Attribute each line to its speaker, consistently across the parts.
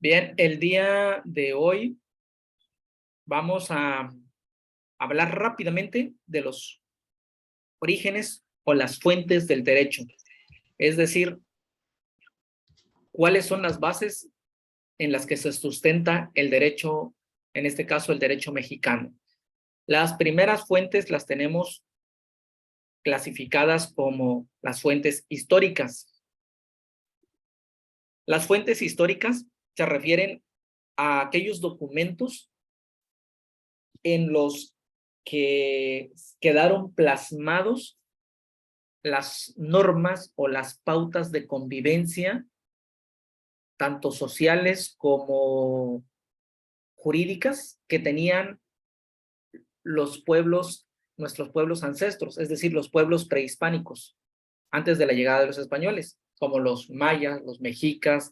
Speaker 1: Bien, el día de hoy vamos a hablar rápidamente de los orígenes o las fuentes del derecho, es decir, cuáles son las bases en las que se sustenta el derecho, en este caso el derecho mexicano. Las primeras fuentes las tenemos clasificadas como las fuentes históricas. Las fuentes históricas se refieren a aquellos documentos en los que quedaron plasmados las normas o las pautas de convivencia, tanto sociales como jurídicas, que tenían los pueblos, nuestros pueblos ancestros, es decir, los pueblos prehispánicos, antes de la llegada de los españoles, como los mayas, los mexicas,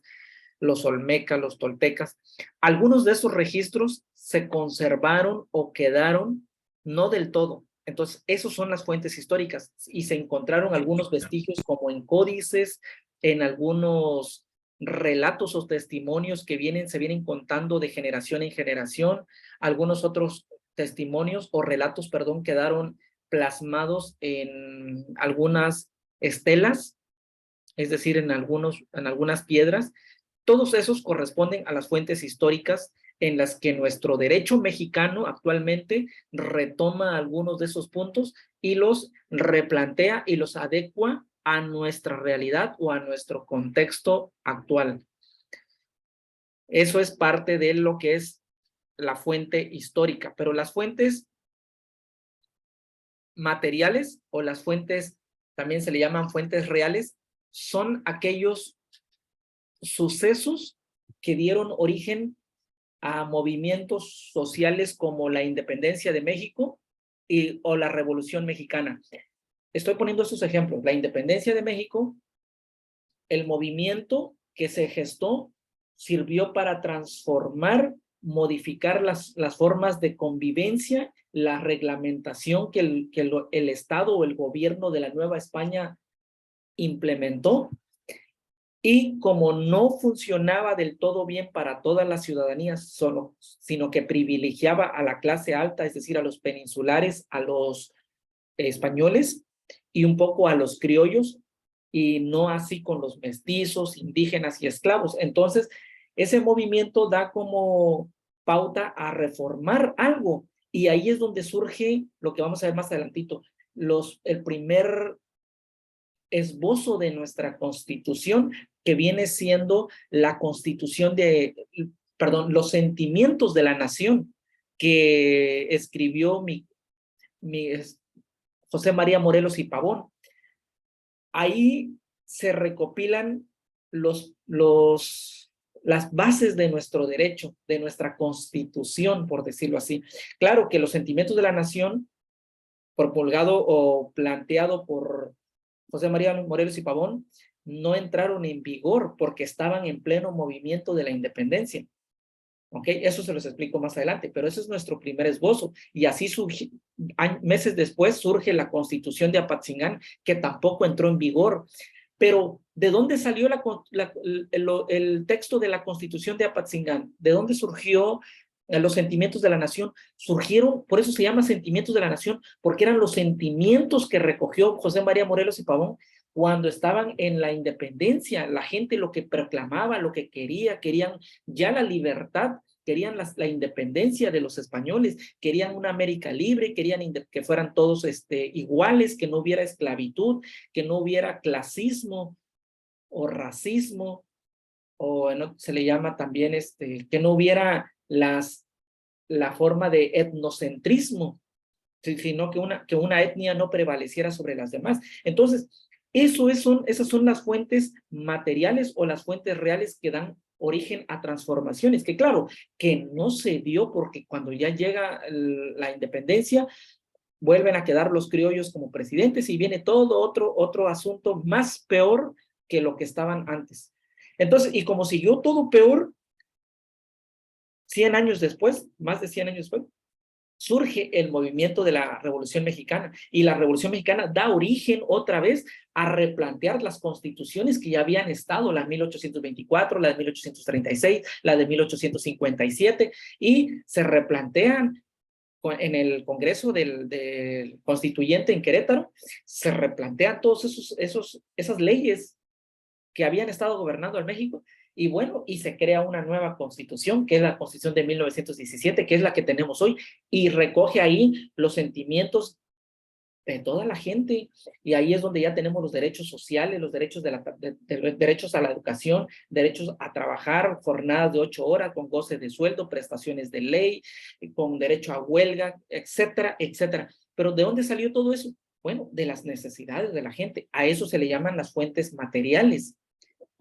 Speaker 1: los olmecas, los toltecas. Algunos de esos registros se conservaron o quedaron, no del todo. Entonces, esos son las fuentes históricas y se encontraron algunos vestigios como en códices, en algunos relatos o testimonios que se vienen contando de generación en generación. Algunos otros testimonios o relatos, perdón, quedaron plasmados en algunas estelas, es decir, en algunas piedras. Todos esos corresponden a las fuentes históricas en las que nuestro derecho mexicano actualmente retoma algunos de esos puntos y los replantea y los adecua a nuestra realidad o a nuestro contexto actual. Eso es parte de lo que es la fuente histórica, pero las fuentes materiales o las fuentes, también se le llaman fuentes reales, son aquellos sucesos que dieron origen a movimientos sociales como la independencia de México o la Revolución Mexicana. Estoy poniendo esos ejemplos. La independencia de México, el movimiento que se gestó sirvió para transformar, modificar las formas de convivencia, la reglamentación que el Estado o el gobierno de la Nueva España implementó. Y como no funcionaba del todo bien para toda la ciudadanía, sino que privilegiaba a la clase alta, es decir, a los peninsulares, a los españoles y un poco a los criollos, y no así con los mestizos, indígenas y esclavos. Entonces, ese movimiento da como pauta a reformar algo, y ahí es donde surge lo que vamos a ver más adelantito, el primer esbozo de nuestra Constitución, que viene siendo la Constitución los sentimientos de la nación, que escribió José María Morelos y Pavón. Ahí se recopilan las bases de nuestro derecho, de nuestra Constitución, por decirlo así. Claro que los sentimientos de la nación, promulgado o planteado por José María Morelos y Pavón, no entraron en vigor porque estaban en pleno movimiento de la independencia. ¿Ok? Eso se los explico más adelante, pero ese es nuestro primer esbozo. Y así meses después surge la Constitución de Apatzingán, que tampoco entró en vigor. Pero, ¿de dónde salió el texto de la Constitución de Apatzingán? ¿De dónde surgió los sentimientos de la nación? Surgieron, por eso se llama sentimientos de la nación, porque eran los sentimientos que recogió José María Morelos y Pavón cuando estaban en la independencia. La gente lo que proclamaba, lo que querían ya la libertad, querían la independencia de los españoles, querían una América libre, querían que fueran todos iguales, que no hubiera esclavitud, que no hubiera clasismo o racismo, o se le llama también que no hubiera la forma de etnocentrismo, sino que una etnia no prevaleciera sobre las demás. Entonces, esas son las fuentes materiales o las fuentes reales que dan origen a transformaciones, que claro, que no se dio porque cuando ya llega la independencia, vuelven a quedar los criollos como presidentes y viene todo otro asunto más peor que lo que estaban antes. Entonces, y como siguió todo peor, 100 años después, más de 100 años después, surge el movimiento de la Revolución Mexicana, y la Revolución Mexicana da origen otra vez a replantear las constituciones que ya habían estado, la de 1824, la de 1836, la de 1857, y se replantean en el Congreso del Constituyente en Querétaro, se replantean todos esas leyes que habían estado gobernando al México, y bueno, y se crea una nueva constitución, que es la Constitución de 1917, que es la que tenemos hoy, y recoge ahí los sentimientos de toda la gente, y ahí es donde ya tenemos los derechos sociales, los derechos, derechos a la educación, derechos a trabajar, jornadas de 8 horas, con goce de sueldo, prestaciones de ley, con derecho a huelga, etcétera, etcétera. Pero ¿de dónde salió todo eso? Bueno, de las necesidades de la gente. A eso se le llaman las fuentes materiales,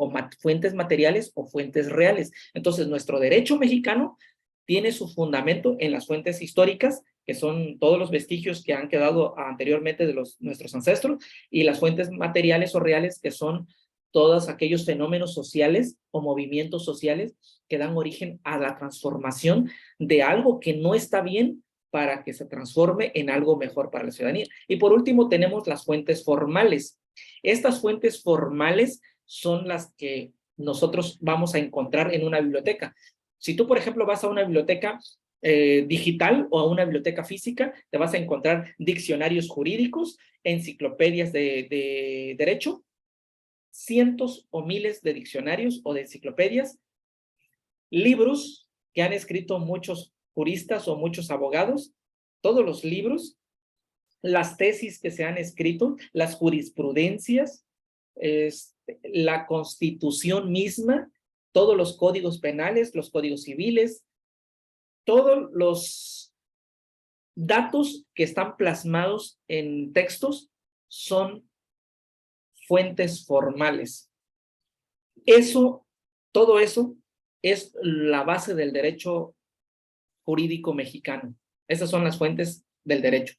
Speaker 1: o fuentes materiales o fuentes reales. Entonces, nuestro derecho mexicano tiene su fundamento en las fuentes históricas, que son todos los vestigios que han quedado anteriormente de nuestros ancestros, y las fuentes materiales o reales, que son todos aquellos fenómenos sociales o movimientos sociales que dan origen a la transformación de algo que no está bien para que se transforme en algo mejor para la ciudadanía. Y por último tenemos las fuentes formales. Estas fuentes formales son las que nosotros vamos a encontrar en una biblioteca. Si tú, por ejemplo, vas a una biblioteca digital o a una biblioteca física, te vas a encontrar diccionarios jurídicos, enciclopedias de derecho, cientos o miles de diccionarios o de enciclopedias, libros que han escrito muchos juristas o muchos abogados, todos los libros, las tesis que se han escrito, las jurisprudencias, la Constitución misma, todos los códigos penales, los códigos civiles, todos los datos que están plasmados en textos son fuentes formales. Todo eso es la base del derecho jurídico mexicano. Esas son las fuentes del derecho.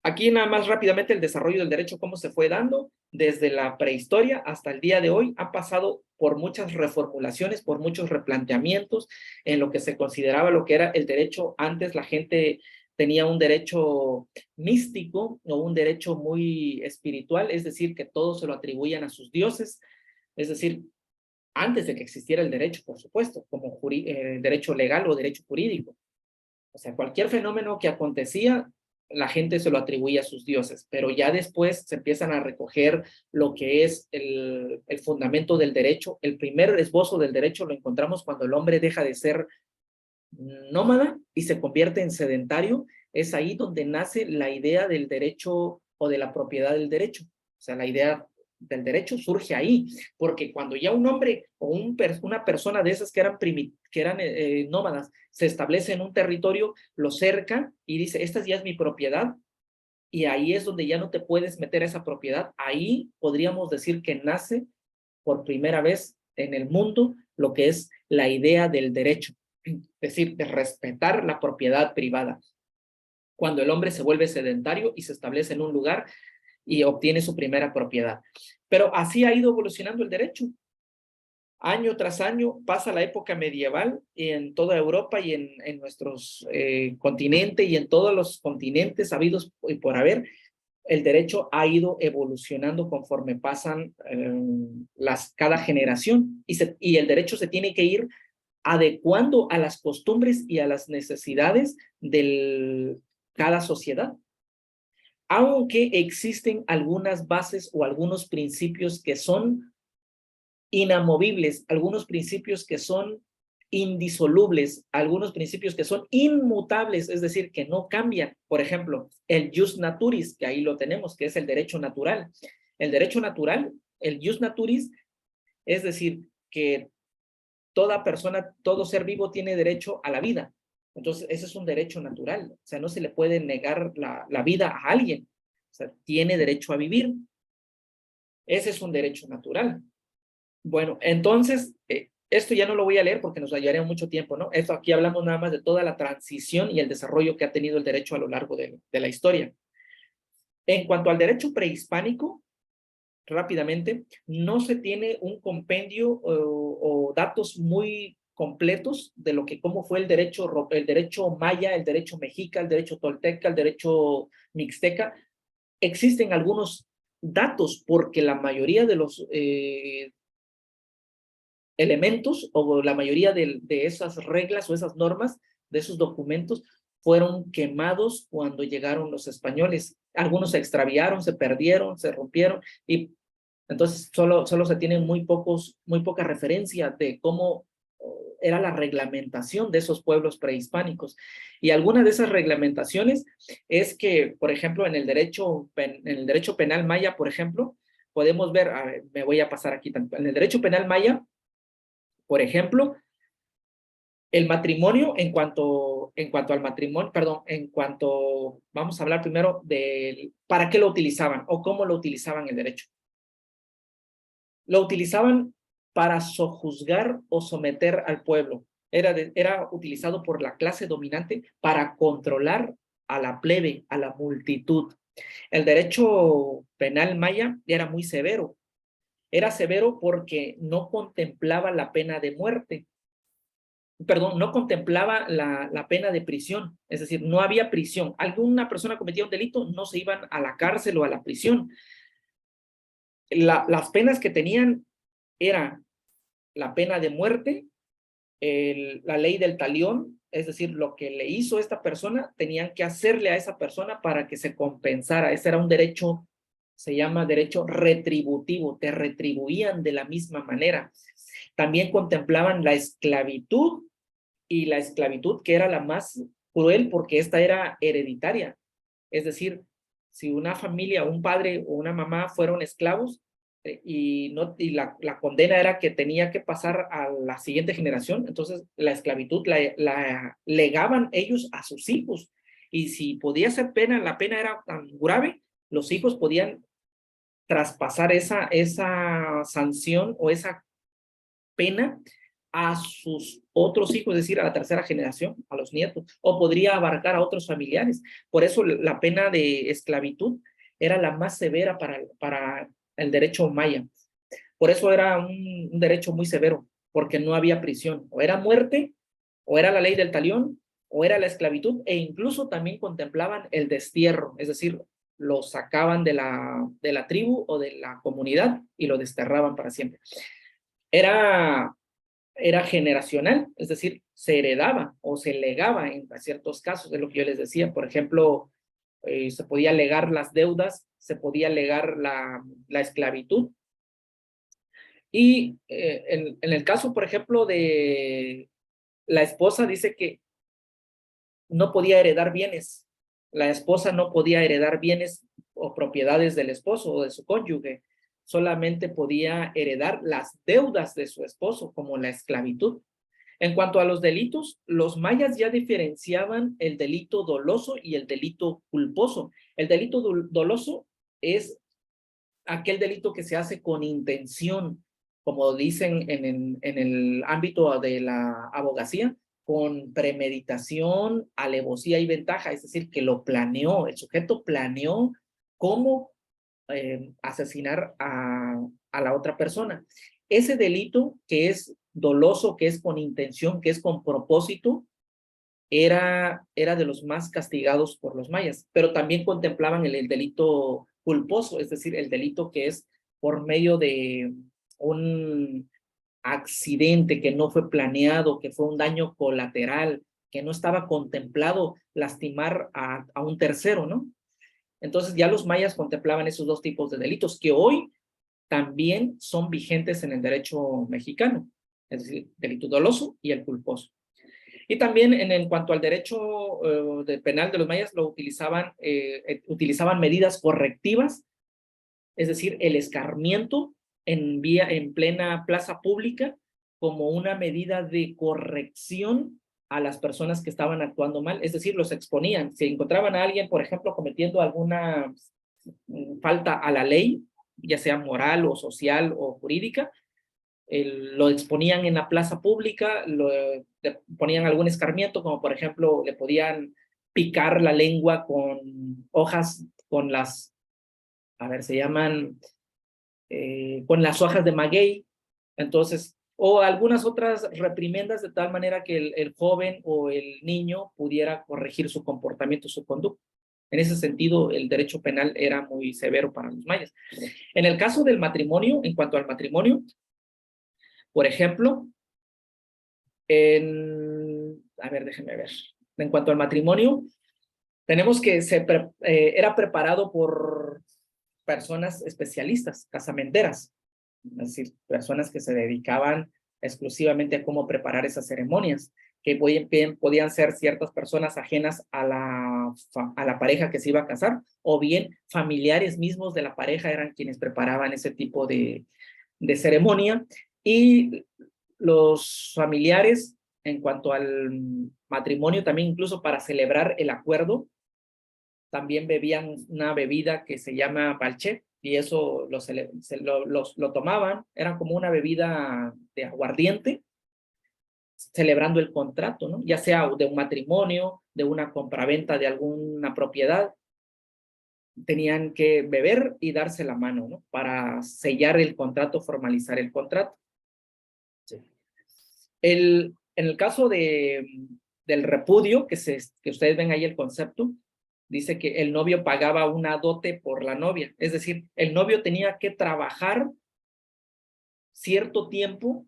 Speaker 1: Aquí nada más rápidamente el desarrollo del derecho, cómo se fue dando desde la prehistoria hasta el día de hoy. Ha pasado por muchas reformulaciones, por muchos replanteamientos en lo que se consideraba lo que era el derecho. Antes la gente tenía un derecho místico o un derecho muy espiritual, es decir, que todo se lo atribuían a sus dioses, es decir, antes de que existiera el derecho, por supuesto, como derecho legal o derecho jurídico. O sea, cualquier fenómeno que acontecía, la gente se lo atribuía a sus dioses, pero ya después se empiezan a recoger lo que es el fundamento del derecho. El primer esbozo del derecho lo encontramos cuando el hombre deja de ser nómada y se convierte en sedentario. Es ahí donde nace la idea del derecho o de la propiedad del derecho. O sea, la idea del derecho surge ahí, porque cuando ya un hombre o una persona de esas que eran nómadas se establece en un territorio, lo cerca y dice, esta ya es mi propiedad, y ahí es donde ya no te puedes meter a esa propiedad. Ahí podríamos decir que nace por primera vez en el mundo lo que es la idea del derecho, es decir, de respetar la propiedad privada. Cuando el hombre se vuelve sedentario y se establece en un lugar y obtiene su primera propiedad. Pero así ha ido evolucionando el derecho. Año tras año pasa la época medieval en toda Europa y en nuestros continente y en todos los continentes habidos y por haber. El derecho ha ido evolucionando conforme pasan cada generación, y el derecho se tiene que ir adecuando a las costumbres y a las necesidades de cada sociedad. Aunque existen algunas bases o algunos principios que son inamovibles, algunos principios que son indisolubles, algunos principios que son inmutables, es decir, que no cambian. Por ejemplo, el jus naturis, que ahí lo tenemos, que es el derecho natural. El derecho natural, el jus naturis, es decir, que toda persona, todo ser vivo tiene derecho a la vida. Entonces, ese es un derecho natural. O sea, no se le puede negar la vida a alguien. O sea, tiene derecho a vivir. Ese es un derecho natural. Bueno, entonces, esto ya no lo voy a leer porque nos llevaría mucho tiempo, ¿no? Esto aquí hablamos nada más de toda la transición y el desarrollo que ha tenido el derecho a lo largo de la historia. En cuanto al derecho prehispánico, rápidamente, no se tiene un compendio o datos muy completos de lo que, cómo fue el derecho maya, el derecho mexica, el derecho tolteca, el derecho mixteca. Existen algunos datos porque la mayoría de los elementos o la mayoría de esas reglas o esas normas, de esos documentos, fueron quemados cuando llegaron los españoles. Algunos se extraviaron, se perdieron, se rompieron, y entonces solo se tienen muy poca referencia de cómo era la reglamentación de esos pueblos prehispánicos. Y alguna de esas reglamentaciones es que, por ejemplo, en el derecho penal maya, por ejemplo, podemos ver, a ver, me voy a pasar aquí, en el derecho penal maya, por ejemplo, el matrimonio, en cuanto al matrimonio, perdón, vamos a hablar primero de para qué lo utilizaban o cómo lo utilizaban el derecho. Lo utilizaban para sojuzgar o someter al pueblo. Era utilizado por la clase dominante para controlar a la plebe, a la multitud. El derecho penal maya era muy severo. Era severo porque no contemplaba la pena de muerte. Perdón, no contemplaba la pena de prisión, es decir, no había prisión. Alguna persona cometía un delito, no se iban a la cárcel o a la prisión. Las penas que tenían era la pena de muerte, la ley del talión, es decir, lo que le hizo esta persona, tenían que hacerle a esa persona para que se compensara. Ese era un derecho, se llama derecho retributivo, te retribuían de la misma manera. También contemplaban la esclavitud, y la esclavitud que era la más cruel porque esta era hereditaria. Es decir, si una familia, un padre o una mamá fueron esclavos, y la condena era que tenía que pasar a la siguiente generación, entonces la esclavitud la legaban ellos a sus hijos. Y si podía ser pena, la pena era tan grave, los hijos podían traspasar esa sanción o esa pena a sus otros hijos, es decir, a la tercera generación, a los nietos, o podría abarcar a otros familiares. Por eso la pena de esclavitud era la más severa para el derecho maya. Por eso era un derecho muy severo, porque no había prisión. O era muerte, o era la ley del talión, o era la esclavitud, e incluso también contemplaban el destierro, es decir, lo sacaban de la tribu o de la comunidad y lo desterraban para siempre. Era generacional, es decir, se heredaba o se legaba en ciertos casos, de lo que yo les decía. Por ejemplo, se podía legar las deudas, se podía legar la esclavitud. Y en el caso, por ejemplo, de la esposa, dice que no podía heredar bienes. La esposa no podía heredar bienes o propiedades del esposo o de su cónyuge. Solamente podía heredar las deudas de su esposo, como la esclavitud. En cuanto a los delitos, los mayas ya diferenciaban el delito doloso y el delito culposo. El delito doloso es aquel delito que se hace con intención, como dicen en el ámbito de la abogacía, con premeditación, alevosía y ventaja, es decir, que lo planeó, el sujeto planeó cómo asesinar a la otra persona. Ese delito que es doloso, que es con intención, que es con propósito, era de los más castigados por los mayas, pero también contemplaban el delito culposo, es decir, el delito que es por medio de un accidente que no fue planeado, que fue un daño colateral, que no estaba contemplado lastimar a un tercero, ¿no? Entonces ya los mayas contemplaban esos dos tipos de delitos que hoy también son vigentes en el derecho mexicano, es decir, delito doloso y el culposo. Y también en cuanto al derecho penal de los mayas, utilizaban medidas correctivas, es decir, el escarmiento en plena plaza pública como una medida de corrección a las personas que estaban actuando mal, es decir, los exponían. Si encontraban a alguien, por ejemplo, cometiendo alguna falta a la ley, ya sea moral o social o jurídica, lo exponían en la plaza pública, le ponían algún escarmiento, como por ejemplo le podían picar la lengua con hojas, a ver, se llaman, con las hojas de maguey. Entonces o algunas otras reprimendas de tal manera que el joven o el niño pudiera corregir su comportamiento, su conducta. En ese sentido, el derecho penal era muy severo para los mayas. En el caso del matrimonio, en cuanto al matrimonio, por ejemplo, a ver, déjenme ver. En cuanto al matrimonio, tenemos que era preparado por personas especialistas, casamenteras, es decir, personas que se dedicaban exclusivamente a cómo preparar esas ceremonias, que podían ser ciertas personas ajenas a la pareja que se iba a casar, o bien familiares mismos de la pareja eran quienes preparaban ese tipo de ceremonia, y los familiares, en cuanto al matrimonio, también incluso para celebrar el acuerdo, también bebían una bebida que se llama balché, y eso lo tomaban, era como una bebida de aguardiente, celebrando el contrato, ¿no? Ya sea de un matrimonio, de una compraventa de alguna propiedad, tenían que beber y darse la mano, ¿no? Para sellar el contrato, formalizar el contrato. Sí. En el caso del repudio, que ustedes ven ahí el concepto, dice que el novio pagaba una dote por la novia, es decir, el novio tenía que trabajar cierto tiempo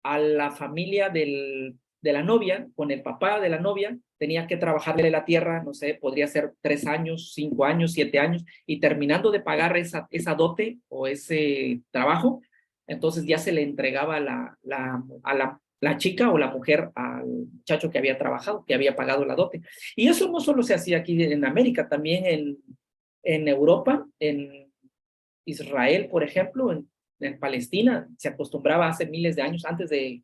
Speaker 1: a la familia de la novia, con el papá de la novia, tenía que trabajarle la tierra, no sé, podría ser 3 años, 5 años, 7 años, y terminando de pagar esa dote o ese trabajo, entonces ya se le entregaba a la chica o la mujer al muchacho que había trabajado, que había pagado la dote. Y eso no solo se hacía aquí en América, también en Europa, en Israel, por ejemplo, en Palestina, se acostumbraba hace miles de años, antes de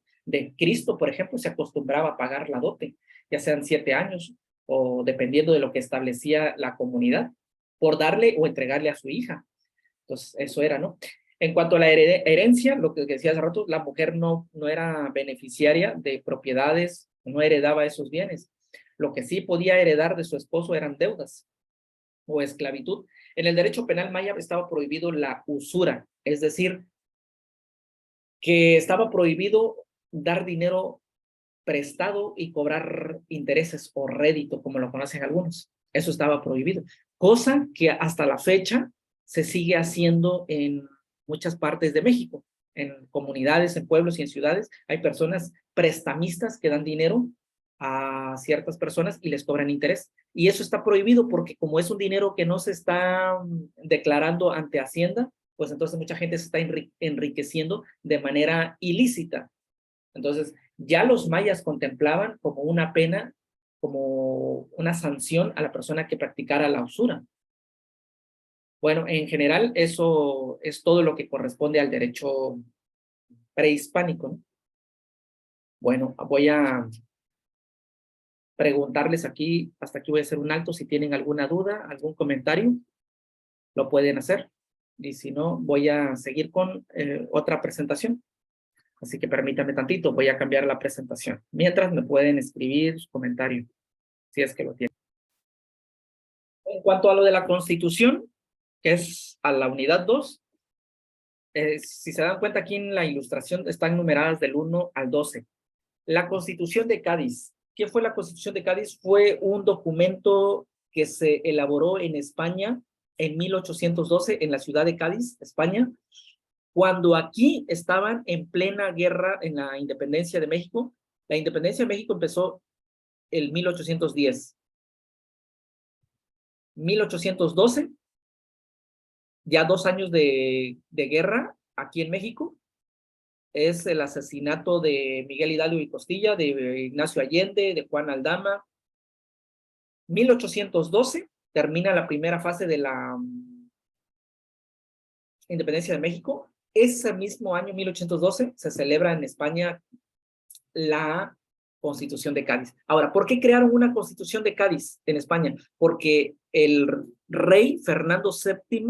Speaker 1: Cristo, por ejemplo, se acostumbraba a pagar la dote, ya sean 7 años o dependiendo de lo que establecía la comunidad, por darle o entregarle a su hija. Entonces, eso era, ¿no? En cuanto a la herencia, lo que decía hace rato, la mujer no era beneficiaria de propiedades, no heredaba esos bienes. Lo que sí podía heredar de su esposo eran deudas o esclavitud. En el derecho penal maya estaba prohibido la usura, es decir, que estaba prohibido dar dinero prestado y cobrar intereses o rédito, como lo conocen algunos. Eso estaba prohibido, cosa que hasta la fecha se sigue haciendo en muchas partes de México, en comunidades, en pueblos y en ciudades. Hay personas prestamistas que dan dinero a ciertas personas y les cobran interés. Y eso está prohibido porque como es un dinero que no se está declarando ante Hacienda, pues entonces mucha gente se está enriqueciendo de manera ilícita. Entonces, ya los mayas contemplaban como una pena, como una sanción a la persona que practicara la usura. Bueno, en general, eso es todo lo que corresponde al derecho prehispánico, ¿no? Bueno, voy a preguntarles aquí, hasta aquí voy a hacer un alto, si tienen alguna duda, algún comentario, lo pueden hacer. Y si no, voy a seguir con otra presentación. Así que permítanme tantito, voy a cambiar la presentación. Mientras me pueden escribir su comentario, si es que lo tienen. En cuanto a lo de la Constitución, que es a la unidad 2, si se dan cuenta aquí en la ilustración están numeradas del 1 al 12. La Constitución de Cádiz. ¿Qué fue la Constitución de Cádiz? Fue un documento que se elaboró en España en 1812, en la ciudad de Cádiz, España, cuando aquí estaban en plena guerra en la independencia de México. La independencia de México empezó en 1810. 1812, ya 2 años de guerra aquí en México, es el asesinato de Miguel Hidalgo y Costilla, de Ignacio Allende, de Juan Aldama. 1812 termina la primera fase de la independencia de México. Ese mismo año, 1812, se celebra en España la Constitución de Cádiz. Ahora, ¿por qué crearon una Constitución de Cádiz en España? Porque el rey Fernando VII,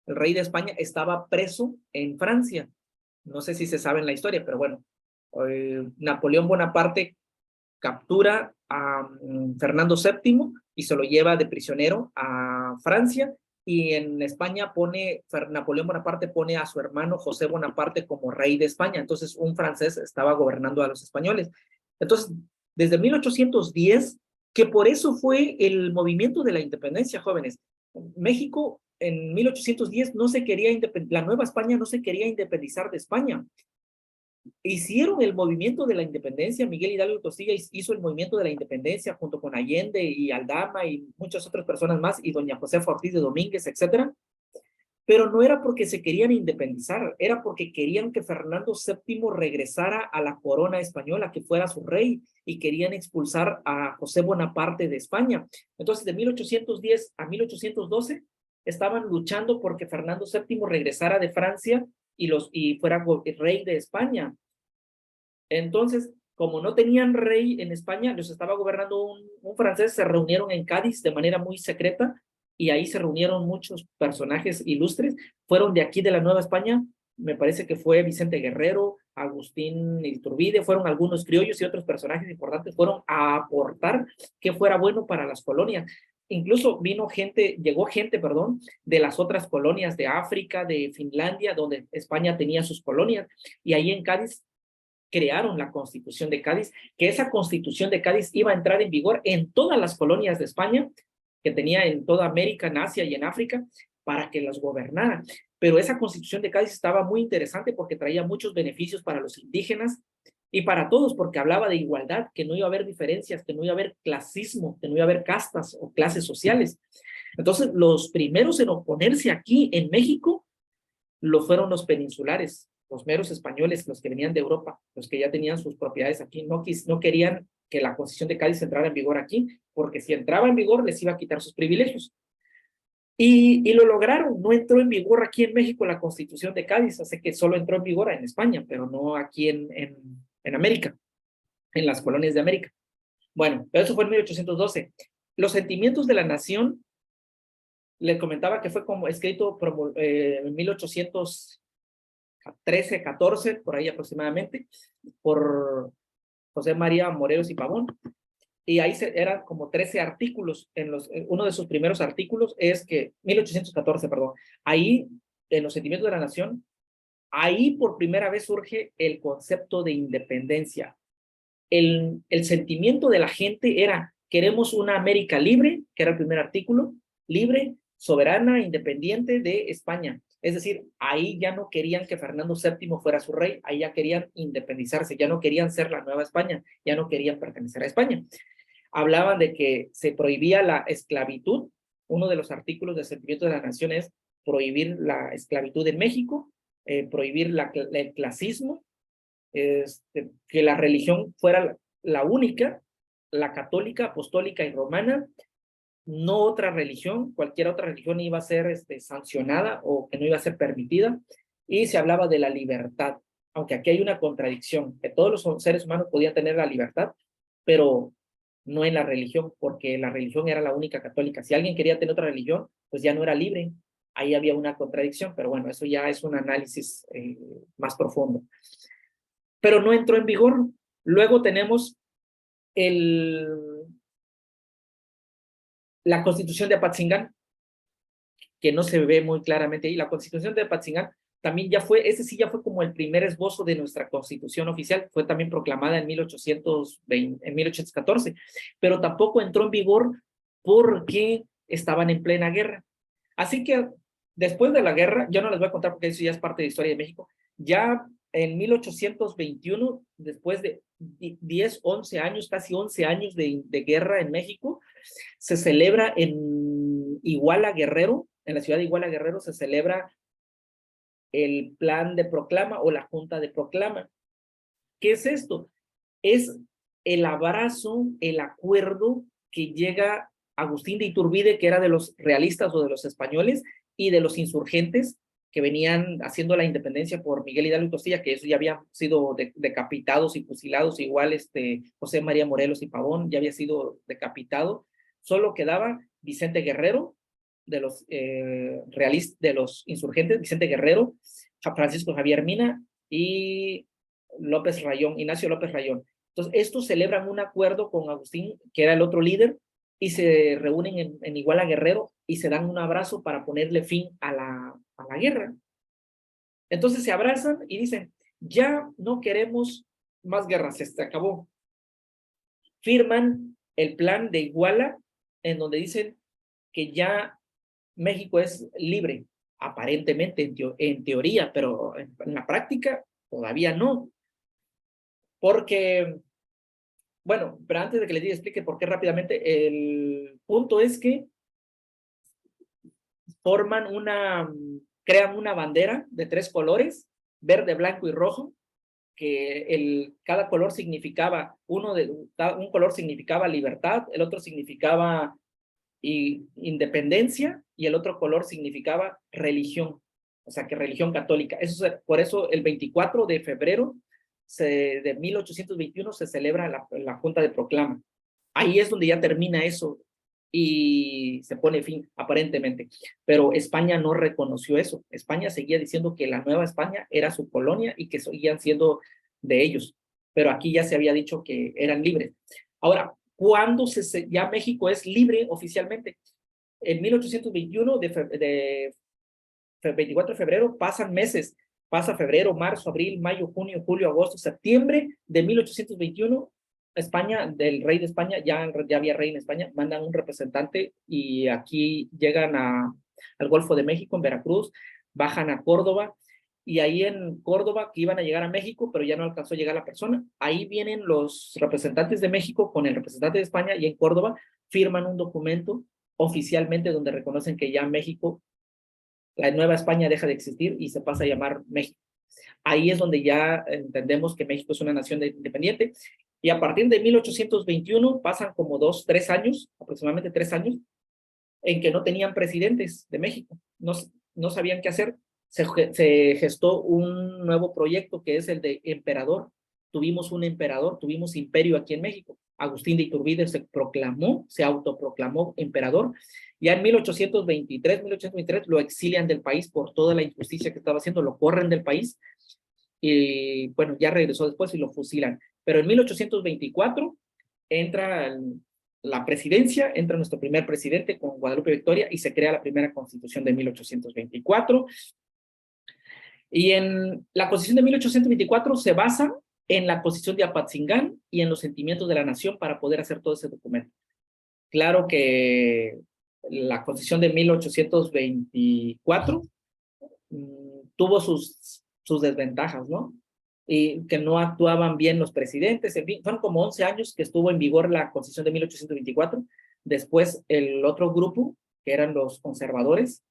Speaker 1: el rey de España, estaba preso en Francia. No sé si se sabe en la historia, pero bueno, Napoleón Bonaparte captura a Fernando VII y se lo lleva de prisionero a Francia, y en España Napoleón Bonaparte pone a su hermano José Bonaparte como rey de España. Entonces un francés estaba gobernando a los españoles. Entonces, desde 1810, que por eso fue el movimiento de la independencia, jóvenes. México en 1810 no se quería la Nueva España no se quería independizar de España. Hicieron el movimiento de la independencia. Miguel Hidalgo y Costilla hizo el movimiento de la independencia junto con Allende y Aldama y muchas otras personas más, y doña Josefa Ortiz de Domínguez, etcétera. Pero no era porque se querían independizar, era porque querían que Fernando VII regresara a la corona española, que fuera su rey, y querían expulsar a José Bonaparte de España. Entonces, de 1810 a 1812, estaban luchando porque Fernando VII regresara de Francia y fuera rey de España. Entonces, como no tenían rey en España, los estaba gobernando un francés, se reunieron en Cádiz de manera muy secreta, y ahí se reunieron muchos personajes ilustres. Fueron de aquí de la Nueva España, me parece que fue Vicente Guerrero, Agustín Iturbide, fueron algunos criollos y otros personajes importantes, fueron a aportar que fuera bueno para las colonias. Incluso llegó gente, de las otras colonias de África, de Finlandia, donde España tenía sus colonias, y ahí en Cádiz crearon la Constitución de Cádiz, que esa Constitución de Cádiz iba a entrar en vigor en todas las colonias de España, que tenía en toda América, en Asia y en África, para que las gobernara. Pero esa Constitución de Cádiz estaba muy interesante porque traía muchos beneficios para los indígenas y para todos, porque hablaba de igualdad, que no iba a haber diferencias, que no iba a haber clasismo, que no iba a haber castas o clases sociales. Entonces, los primeros en oponerse aquí en México lo fueron los peninsulares, los meros españoles, los que venían de Europa, los que ya tenían sus propiedades aquí. No querían que la Constitución de Cádiz entrara en vigor aquí, porque si entraba en vigor les iba a quitar sus privilegios. Y lo lograron. No entró en vigor aquí en México la Constitución de Cádiz, así que solo entró en vigor en España, pero no aquí en América, en las colonias de América. Bueno, pero eso fue en 1812. Los sentimientos de la nación, le comentaba que fue como escrito en 1813, 14, por ahí aproximadamente, por José María Morelos y Pavón. Y ahí eran como 13 artículos. Uno de sus primeros artículos es que, 1814, perdón, ahí, en los sentimientos de la nación, ahí por primera vez surge el concepto de independencia. El sentimiento de la gente era: queremos una América libre, que era el primer artículo, libre, soberana, independiente de España. Es decir, ahí ya no querían que Fernando VII fuera su rey, ahí ya querían independizarse, ya no querían ser la Nueva España, ya no querían pertenecer a España. Hablaban de que se prohibía la esclavitud. Uno de los artículos del sentimiento de la nación es prohibir la esclavitud en México, prohibir el clasismo, que la religión fuera la única, la católica, apostólica y romana, no otra religión. Cualquier otra religión iba a ser sancionada o que no iba a ser permitida. Y se hablaba de la libertad, aunque aquí hay una contradicción, que todos los seres humanos podían tener la libertad, pero no en la religión, porque la religión era la única católica. Si alguien quería tener otra religión, pues ya no era libre. Ahí había una contradicción, pero bueno, eso ya es un análisis más profundo. Pero no entró en vigor. Luego tenemos la Constitución de Apatzingán, que no se ve muy claramente ahí. La Constitución de Apatzingán también ese sí ya fue como el primer esbozo de nuestra Constitución oficial, fue también proclamada en 1814, pero tampoco entró en vigor porque estaban en plena guerra. Así que después de la guerra, yo no les voy a contar porque eso ya es parte de la historia de México, ya en 1821, después de 10, 11 años, casi 11 años de guerra en México, se celebra en Iguala, Guerrero, en la ciudad de Iguala, Guerrero, se celebra el plan de proclama o la junta de proclama. ¿Qué es esto? Es el abrazo, el acuerdo que llega Agustín de Iturbide, que era de los realistas o de los españoles, y de los insurgentes que venían haciendo la independencia por Miguel Hidalgo y Costilla, que eso ya habían sido decapitados y fusilados, igual José María Morelos y Pavón ya había sido decapitado. Solo quedaba Vicente Guerrero, de los de los insurgentes, Vicente Guerrero, Francisco Javier Mina y Ignacio López Rayón. Entonces, estos celebran un acuerdo con Agustín, que era el otro líder, y se reúnen en Iguala Guerrero y se dan un abrazo para ponerle fin a la guerra. Entonces se abrazan y dicen, ya no queremos más guerras, se acabó. Firman el plan de Iguala, en donde dicen que ya México es libre, aparentemente en teoría, pero en la práctica todavía no. Porque, bueno, pero antes de que les diga, explique por qué rápidamente, el punto es que crean una bandera de 3 colores, verde, blanco y rojo, que cada color significaba, un color significaba libertad, el otro significaba independencia y el otro color significaba religión, o sea que religión católica. Por eso el 24 de febrero de 1821 se celebra la Junta de Proclama. Ahí es donde ya termina eso y se pone fin, aparentemente. Pero España no reconoció eso. España seguía diciendo que la Nueva España era su colonia y que seguían siendo de ellos. Pero aquí ya se había dicho que eran libres. Ahora, ¿cuándo ya México es libre oficialmente? En 1821, de 24 de febrero, pasan meses. Pasa febrero, marzo, abril, mayo, junio, julio, agosto, septiembre de 1821. España, del rey de España, ya había rey en España, mandan un representante y aquí llegan al Golfo de México, en Veracruz, bajan a Córdoba, y ahí en Córdoba, que iban a llegar a México, pero ya no alcanzó a llegar la persona, ahí vienen los representantes de México con el representante de España, y en Córdoba firman un documento oficialmente donde reconocen que ya México, la Nueva España deja de existir y se pasa a llamar México. Ahí es donde ya entendemos que México es una nación independiente, y a partir de 1821 pasan como 3 años, aproximadamente 3 años, en que no tenían presidentes de México, no sabían qué hacer. Se gestó un nuevo proyecto que es el de emperador. Tuvimos un emperador, tuvimos imperio aquí en México. Agustín de Iturbide se autoproclamó emperador. Ya en 1823 lo exilian del país por toda la injusticia que estaba haciendo, lo corren del país y bueno, ya regresó después y lo fusilan. Pero en 1824 entra la presidencia, entra nuestro primer presidente con Guadalupe Victoria y se crea la primera constitución de 1824. Y en la constitución de 1824 se basa en la constitución de Apatzingán y en los sentimientos de la nación para poder hacer todo ese documento. Claro que la constitución de 1824 tuvo sus desventajas, ¿no? Y que no actuaban bien los presidentes, en fin, fueron como 11 años que estuvo en vigor la Constitución de 1824, después el otro grupo, que eran los conservadores,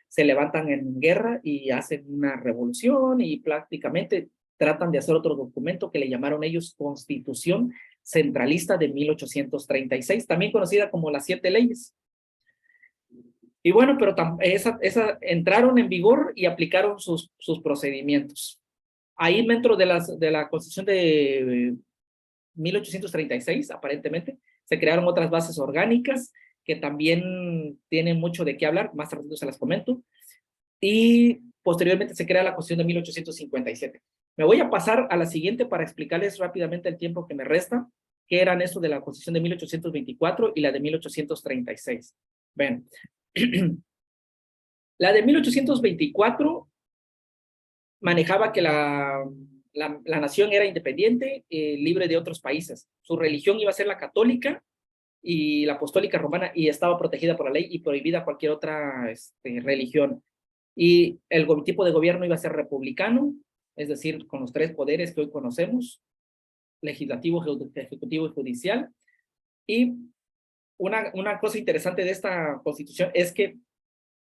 Speaker 1: se levantan en guerra y hacen una revolución y prácticamente tratan de hacer otro documento que le llamaron ellos Constitución Centralista de 1836, también conocida como las 7 leyes. Y bueno, pero entraron en vigor y aplicaron sus procedimientos. Ahí dentro de la Constitución de 1836, aparentemente, se crearon otras bases orgánicas que también tienen mucho de qué hablar, más tarde se las comento, y posteriormente se crea la Constitución de 1857. Me voy a pasar a la siguiente para explicarles rápidamente el tiempo que me resta, que eran esto de la Constitución de 1824 y la de 1836. Ven, la de 1824 manejaba que la nación era independiente, libre de otros países. Su religión iba a ser la católica y la apostólica romana, y estaba protegida por la ley y prohibida cualquier otra religión. Y el tipo de gobierno iba a ser republicano, es decir, con los 3 poderes que hoy conocemos, legislativo, ejecutivo y judicial. Y una cosa interesante de esta constitución es que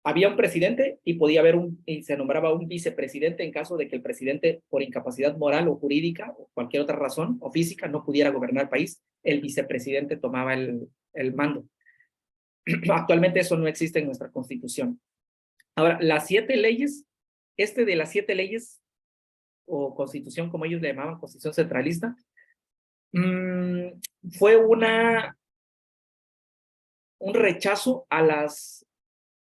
Speaker 1: había un presidente y y se nombraba un vicepresidente en caso de que el presidente, por incapacidad moral o jurídica o cualquier otra razón o física, no pudiera gobernar el país, el vicepresidente tomaba el mando. Actualmente eso no existe en nuestra constitución. Ahora, las 7 leyes, de las 7 leyes o constitución, como ellos le llamaban, constitución centralista, fue un rechazo a las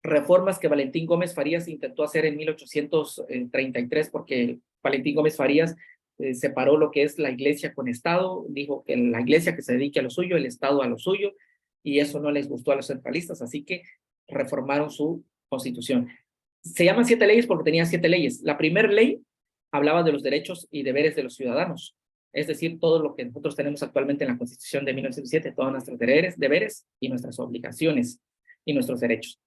Speaker 1: reformas que Valentín Gómez Farías intentó hacer en 1833, porque Valentín Gómez Farías separó lo que es la iglesia con Estado, dijo que la iglesia que se dedique a lo suyo, el Estado a lo suyo, y eso no les gustó a los centralistas, así que reformaron su constitución. Se llaman 7 leyes porque tenía 7 leyes. La primera ley hablaba de los derechos y deberes de los ciudadanos, es decir, todo lo que nosotros tenemos actualmente en la Constitución de 1907, todos nuestros deberes y nuestras obligaciones y nuestros derechos.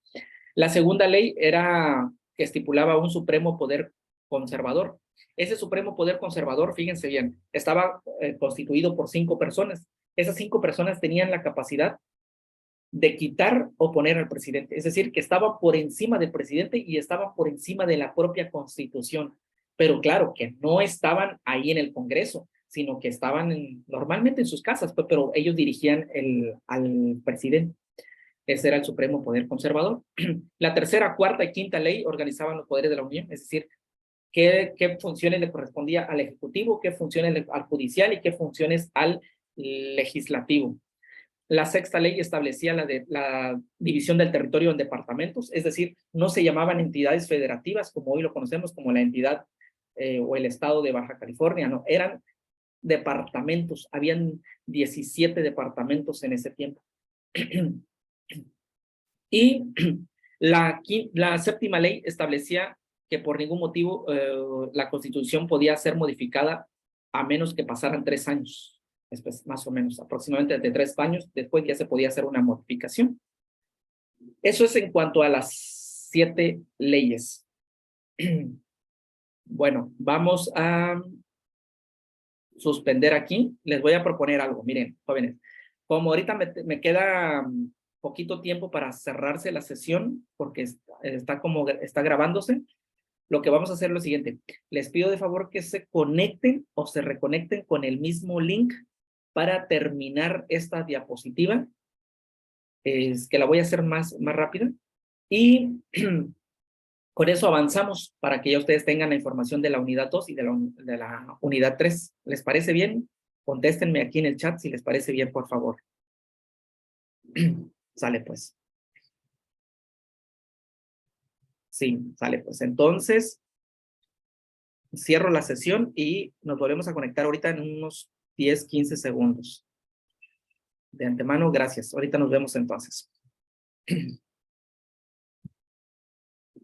Speaker 1: La segunda ley era que estipulaba un supremo poder conservador. Ese supremo poder conservador, fíjense bien, estaba constituido por 5 personas. Esas 5 personas tenían la capacidad de quitar o poner al presidente, es decir, que estaba por encima del presidente y estaba por encima de la propia Constitución, pero claro, que no estaban ahí en el Congreso, sino que estaban normalmente en sus casas, pero ellos dirigían al presidente. Ese era el supremo poder conservador. La tercera, cuarta y quinta ley organizaban los poderes de la Unión, es decir, qué funciones le correspondía al Ejecutivo, qué funciones al Judicial y qué funciones al Legislativo. La sexta ley establecía la división del territorio en departamentos, es decir, no se llamaban entidades federativas como hoy lo conocemos, como la entidad o el estado de Baja California, no, eran departamentos, habían 17 departamentos en ese tiempo. Y la séptima ley establecía que por ningún motivo la Constitución podía ser modificada a menos que pasaran 3 años. Después, más o menos, aproximadamente de 3 años, después ya se podía hacer una modificación. Eso es en cuanto a las 7 leyes. Bueno, vamos a suspender aquí. Les voy a proponer algo. Miren, jóvenes, como ahorita me queda poquito tiempo para cerrarse la sesión, porque está grabándose, lo que vamos a hacer es lo siguiente. Les pido de favor que se conecten o se reconecten con el mismo link para terminar esta diapositiva, es que la voy a hacer más rápida, y con eso avanzamos para que ya ustedes tengan la información de la unidad 2 y de la unidad 3. ¿Les parece bien? Contéstenme aquí en el chat si les parece bien, por favor. Sale pues. Sí, sale pues. Entonces, cierro la sesión y nos volvemos a conectar ahorita en unos 10, 15 segundos. De antemano, gracias. Ahorita nos vemos entonces.